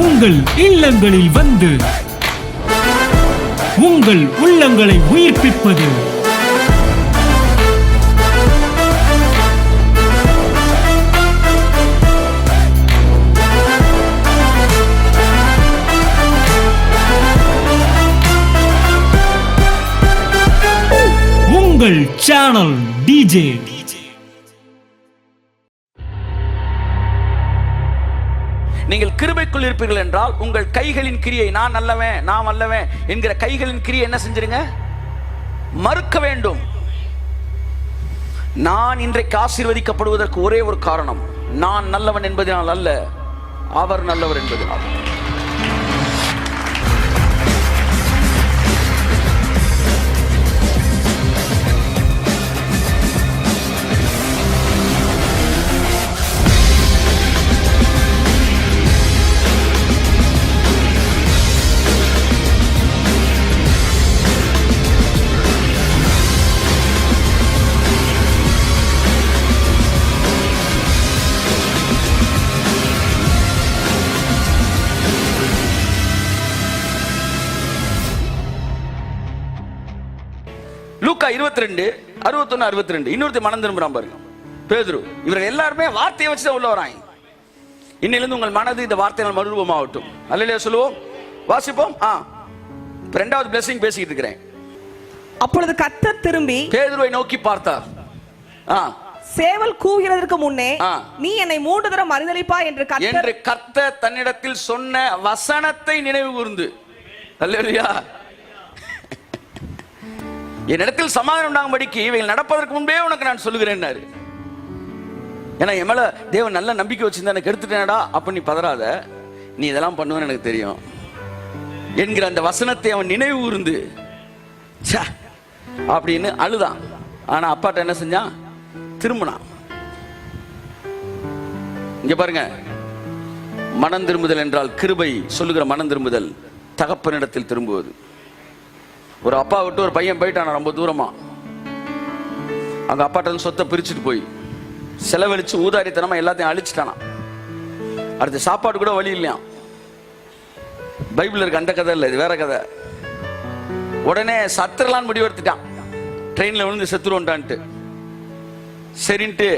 உங்கள் இல்லங்களில் வந்து உங்கள் உள்ளங்களை உயிர்ப்பிப்பது உங்கள் சேனல் டிஜே. நீங்கள் கிருபைக்குள் இருப்பீர்கள் என்றால் உங்கள் கைகளின் கிரியை, நான் நல்லவன் நான் வல்லவன் என்கிற கைகளின் கிரியை என்ன செஞ்சிருங்க? மறுக்க வேண்டும். நான் இன்றைக்கு ஆசீர்வதிக்கப்படுவதற்கு ஒரே ஒரு காரணம், நான் நல்லவன் என்பதனால் அல்ல, அவர் நல்லவர் என்பதனால். லூக்கா 22:61-62. இன்னொருத்த மனம் திரும்புறான் பாருங்க, பேதுரு. இவர்கள் எல்லாருமே வார்த்தையை வச்சுதான் உள்ள வராங்க. இன்னிலிருந்து உங்கள் மனது இந்த வார்த்தையால் மறுரூபமாகட்டும். அல்லேலூயா சொல்லுவோம், வாசிப்போம். இரண்டாவது blessing பேசிக்கிட்டு இருக்கிறேன். அப்பொழுது கர்த்தர் திரும்பி பேதுருவை நோக்கி பார்த்தார். சேவல் கூவுகிறதற்கு முன்னே நீ என்னை 3 தரம் மறுதலிப்பா என்று கர்த்தர் தன்னிடத்தில் சொன்ன வசனத்தை நினைவு கூர்ந்து, அல்லேலூயா, என்னிடத்தில் சமாதானம் உண்டாகும்படிக்கு இவைகள் நடப்பதற்கு முன்பே உனக்கு நான் சொல்லுகிறேன். ஏன்னா என் மேல தேவன் நல்ல நம்பிக்கை வச்சிருந்தா எனக்கு எடுத்துட்டேனடா, அப்ப நீ பதறாத, நீ இதெல்லாம் பண்ணுவேன்னு எனக்கு தெரியும் என்கிற அந்த வசனத்தை அவன் நினைவு கூர்ந்து அப்படின்னு அழுதான். ஆனா அப்பாட்ட என்ன செஞ்சான்? திரும்பினான். இங்க பாருங்க, மனம் திரும்புதல் என்றால் கிருபை சொல்லுகிற மனம் திரும்புதல், தகப்பனிடத்தில் திரும்புவது. ஒரு அப்பா விட்டு ஒரு பையன் போயிட்டான ரொம்ப தூரமா, அங்க அப்பாட்ட சொத்தை பிரிச்சுட்டு போய் செலவழிச்சு ஊதாரித்தனமா எல்லாத்தையும் அழிச்சிட்டானா. அடுத்த சாப்பாடு கூட வழி இல்லையா. பைபிள் இருக்க அந்த கதை இல்லை, இது வேற கதை. உடனே சத்திரலான்னு முடிவெடுத்துட்டான், ட்ரெயின்ல விழுந்து செத்துருவோன்டான்ட்டு. சரின்ட்டு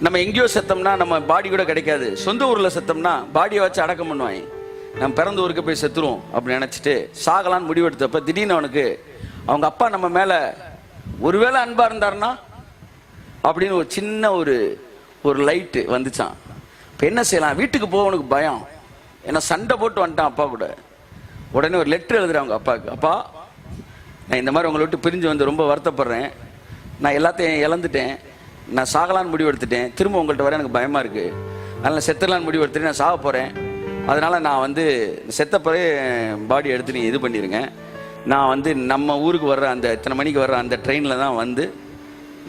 நம்ம எங்கேயோ செத்தோம்னா நம்ம பாடி கூட கிடைக்காது, சொந்த ஊர்ல செத்தோம்னா பாடியை வச்சு அடக்கம் பண்ணுவாங்க. நம்ம பிறந்த ஊருக்கு போய் செத்துருவோம் அப்படின்னு நினைச்சிட்டு சாகலான்னு முடிவெடுத்தப்ப திடீர்னு அவனுக்கு அவங்க அப்பா நம்ம மேல ஒருவேளை அன்பா இருந்தாருன்னா அப்படின்னு ஒரு சின்ன ஒரு லைட்டு வந்துச்சான். இப்போ என்ன செய்யலாம்? வீட்டுக்கு போவனுக்கு பயம், ஏன்னா சண்டை போட்டு வந்துட்டான் அப்பா கூட. உடனே ஒரு லெட்டர் எழுதுறேன் அவங்க அப்பாவுக்கு, அப்பா நான் இந்த மாதிரி உங்களை விட்டு பிரிஞ்சு வந்து ரொம்ப வருத்தப்படுறேன், நான் எல்லாத்தையும் இழந்துட்டேன், நான் சாகலான்னு முடிவு எடுத்துட்டேன், திரும்ப உங்கள்கிட்ட வர எனக்கு பயமா இருக்கு, அதனால செத்துலான்னு முடிவு எடுத்துட்டு நான் சாக போறேன், அதனால நான் வந்து செத்த பிறகு பாடி எடுத்து நீங்கள் இது பண்ணிடுங்க, நான் வந்து நம்ம ஊருக்கு வர்ற அந்த இத்தனை மணிக்கு வர்ற அந்த ட்ரெயினில் தான் வந்து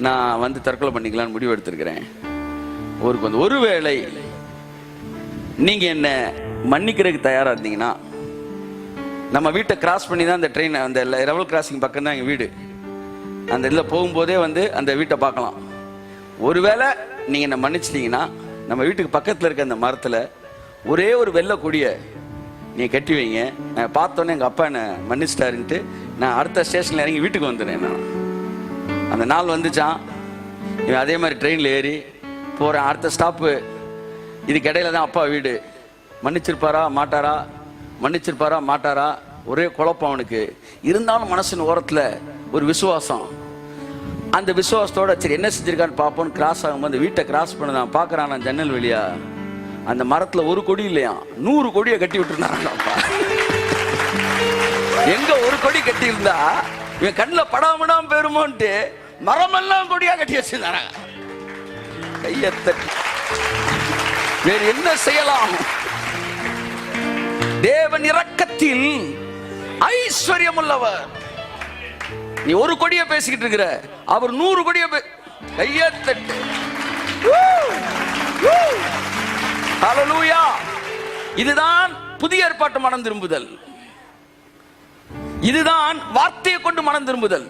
நான் வந்து தற்கொலை பண்ணிக்கலான்னு முடிவு எடுத்துருக்கிறேன். ஊருக்கு வந்து ஒருவேளை நீங்கள் என்ன மன்னிக்கிறதுக்கு தயாராக இருந்தீங்கன்னா நம்ம வீட்டை கிராஸ் பண்ணி தான் அந்த ட்ரெயின், அந்த லெவல் கிராசிங் பக்கம் தான் எங்கள் வீடு, அந்த இதில் போகும்போதே வந்து அந்த வீட்டை பார்க்கலாம். ஒருவேளை நீங்கள் என்ன மன்னிச்சிட்டிங்கன்னா நம்ம வீட்டுக்கு பக்கத்தில் இருக்க அந்த மரத்தில் ஒரே ஒரு வெள்ளை கொடியை நீ கட்டி வைங்க, நான் பார்த்தோன்னே எங்கள் அப்பா என்னை மன்னிச்சிட்டாருன்ட்டு நான் அடுத்த ஸ்டேஷனில் இறங்கி வீட்டுக்கு வந்துடுறேன். நான் அந்த நாள் வந்துச்சான். இவன் அதே மாதிரி ட்ரெயினில் ஏறி போகிறேன். அடுத்த ஸ்டாப்பு இதுக்கு இடையில தான் அப்பா வீடு. மன்னிச்சிருப்பாரா மாட்டாரா, மன்னிச்சிருப்பாரா மாட்டாரா, ஒரே குழப்பம் அவனுக்கு. இருந்தாலும் மனசின் ஓரத்தில் ஒரு விசுவாசம். அந்த விசுவாசத்தோட சரி என்ன செஞ்சிருக்கான்னு பார்ப்போன்னு கிராஸ் ஆகும்போது வீட்டை கிராஸ் பண்ண நான் பார்க்குறான். நான் ஜன்னல் வழியா அந்த மரத்துல ஒரு கொடி இல்லையா, 100 கொடியை கட்டி விட்டுருந்தாங்க. எங்க ஒரு கொடி கட்டி இருந்தா இவன் கண்ணில் படாமடாம போயிருமோன்ட்டு மரமெல்லாம் கொடியா கட்டி வச்சிருந்தாங்க. கையத்தட்டி வேறு என்ன செய்யலாம்? தேவன் இரக்கத்தில் ஐஸ்வர்யம் உள்ளவர். நீ ஒரு கொடியை பேசிக்கிட்டு இருக்கிற, அவர் 100 கொடியை கையத்தட்டு. ஹல்லேலூயா. இதுதான் புதிய ஏற்பாட்டு மனம் திரும்புதல். இதுதான் வார்த்தையை கொண்டு மனம் திரும்புதல்.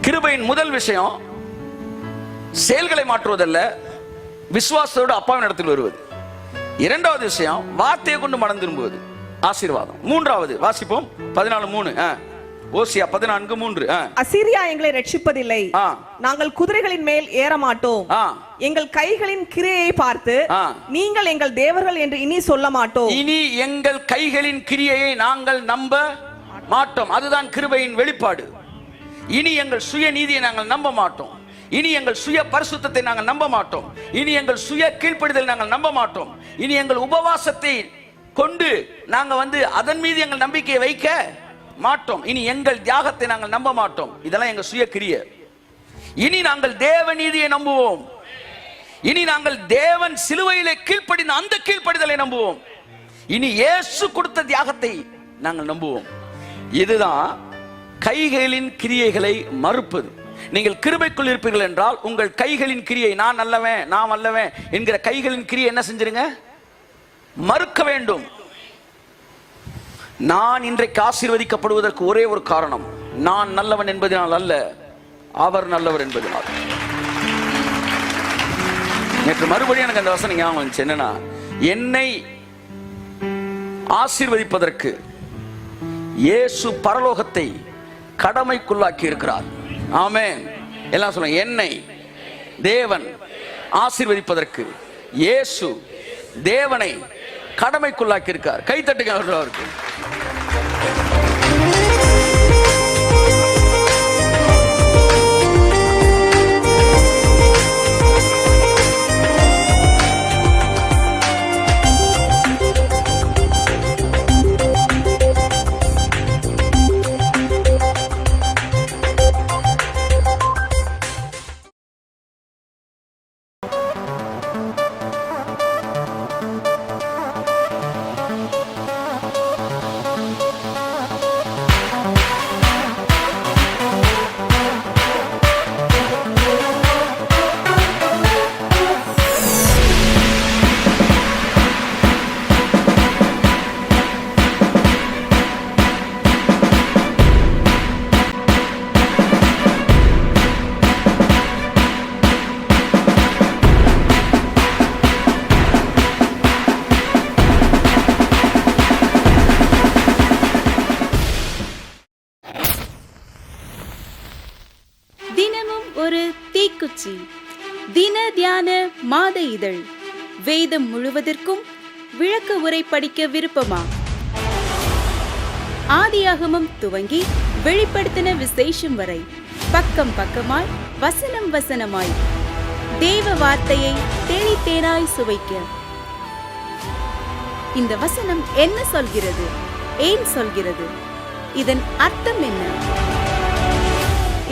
கிருபையின் முதல் விஷயம் செயல்களை மாற்றுவதல்ல, விசுவாசத்தோடு அப்பாவின் இடத்தில் வருவது. இரண்டாவது விஷயம், வார்த்தையை கொண்டு மனம் திரும்புவது ஆசீர்வாதம். மூன்றாவது வாசிப்போம் 14:3. ஓசியா 14:3. அசீரியா எங்களை ரட்சிப்பதில்லை, நாங்கள் குதிரைகளின் மேல் ஏற மாட்டோம், எங்கள் கைகளின் கிரியையை பார்த்து நீங்கள் எங்கள் தேவர்கள் என்று இனி சொல்ல மாட்டோம். இனி எங்கள் கைகளின் கிரியையை நாங்கள் நம்ப மாட்டோம். அதுதான் கிருபையின் வெளிப்பாடு. இனி எங்கள் சுய நீதியை நாங்கள் நம்ப மாட்டோம். இனி எங்கள் சுய பரிசுத்தத்தை நாங்கள் நம்ப மாட்டோம். இனி எங்கள் சுய கீழ்ப்படிதல் நாங்கள் நம்ப மாட்டோம். இனி எங்கள் உபவாசத்தை கொண்டு நாங்கள் அதன் மீது எங்கள் நம்பிக்கையை வைக்க மாட்டோம். இனி எங்கள் தியாகத்தை நாங்கள் நம்ப மாட்டோம். இதெல்லாம் எங்கள் சுய கிரியை. இனி நாங்கள் தேவ நீதியை நம்புவோம். இனி நாங்கள் தேவன் சிலுவையிலே கீழ்ப்படிந்த அந்த கீழ்ப்படிதலை நம்புவோம். இனி இயேசு கொடுத்த தியாகத்தை நாங்கள் நம்புவோம். இதுதான் கைகளின் கிரியைகளை மறுப்பது. நீங்கள் கிருபைக்குள் இருப்பீர்கள் என்றால் உங்கள் கைகளின் கிரியை, நான் நல்லவன் நான் அல்லவன் என்கிற கைகளின் கிரியை என்ன செஞ்சிருங்க? மறுக்க வேண்டும். நான் இன்றைக்கு ஆசீர்வதிக்கப்படுவதற்கு ஒரே ஒரு காரணம், நான் நல்லவன் என்பதனால் அல்ல, அவர் நல்லவர் என்பதனால். நேற்று மறுபடியும் எனக்கு அந்த வசனம் ஞாபகம் வந்துச்சு. என்னன்னா, என்னை ஆசீர்வதிப்பதற்கு இயேசு பரலோகத்தை கடமைக்குள்ளாக்கி இருக்கிறார். ஆமென். எல்லாம் சொல்லுங்க. என்னை தேவன் ஆசீர்வதிப்பதற்கு இயேசு தேவனை கடமைக்குள்ளாக்கி இருக்கார். கை தட்டுங்க அவருக்கு. தின தியான மாத இதழ். வேதம் முழுவதற்கும் விளக்க உரை படிக்க விருப்பமா? ஆதியாகமம் துவங்கி வெளிப்படுத்தின விசேஷம் வரை பக்கம் பக்கமாய் வசனம் வசனமாய் தேவ வார்த்தையை தேனித்தேனாய் சுவைக்க. இந்த வசனம் என்ன சொல்கிறது? ஏன் சொல்கிறது? இதன் அர்த்தம் என்ன?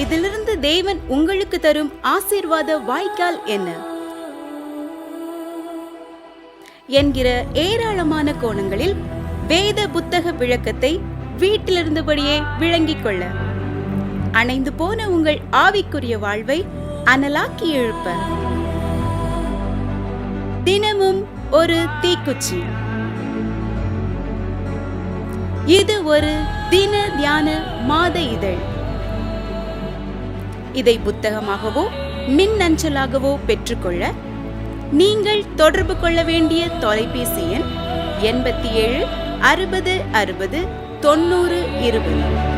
இதிலிருந்து தேவன் உங்களுக்கு தரும் ஆசீர்வாத வாய்க்கால் என்ன என்கிற ஏராளமான கோணங்களில் வேத புத்தக விளக்கத்தை வீட்டிலிருந்தபடியே விளங்கிக் கொள்ள, அணைந்து போன உங்கள் ஆவிக்குரிய வாழ்வை அனலாக்கி எழுப்ப தினமும் ஒரு தீக்குச்சி. இது ஒரு தின தியான மாத இதழ். இதை புத்தகமாகவோ மின்னஞ்சலாகவோ பெற்றுக்கொள்ள நீங்கள் தொடர்பு கொள்ள வேண்டிய தொலைபேசி எண் 87 60 60 90 20.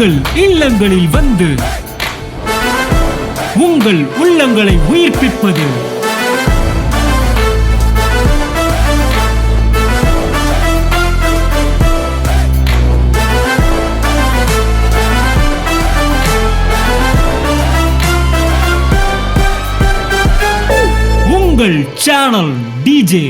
உங்கள் இல்லங்களில் வந்து உங்கள் உள்ளங்களை உயிர்ப்பிப்பது உங்கள் சேனல் டிஜே.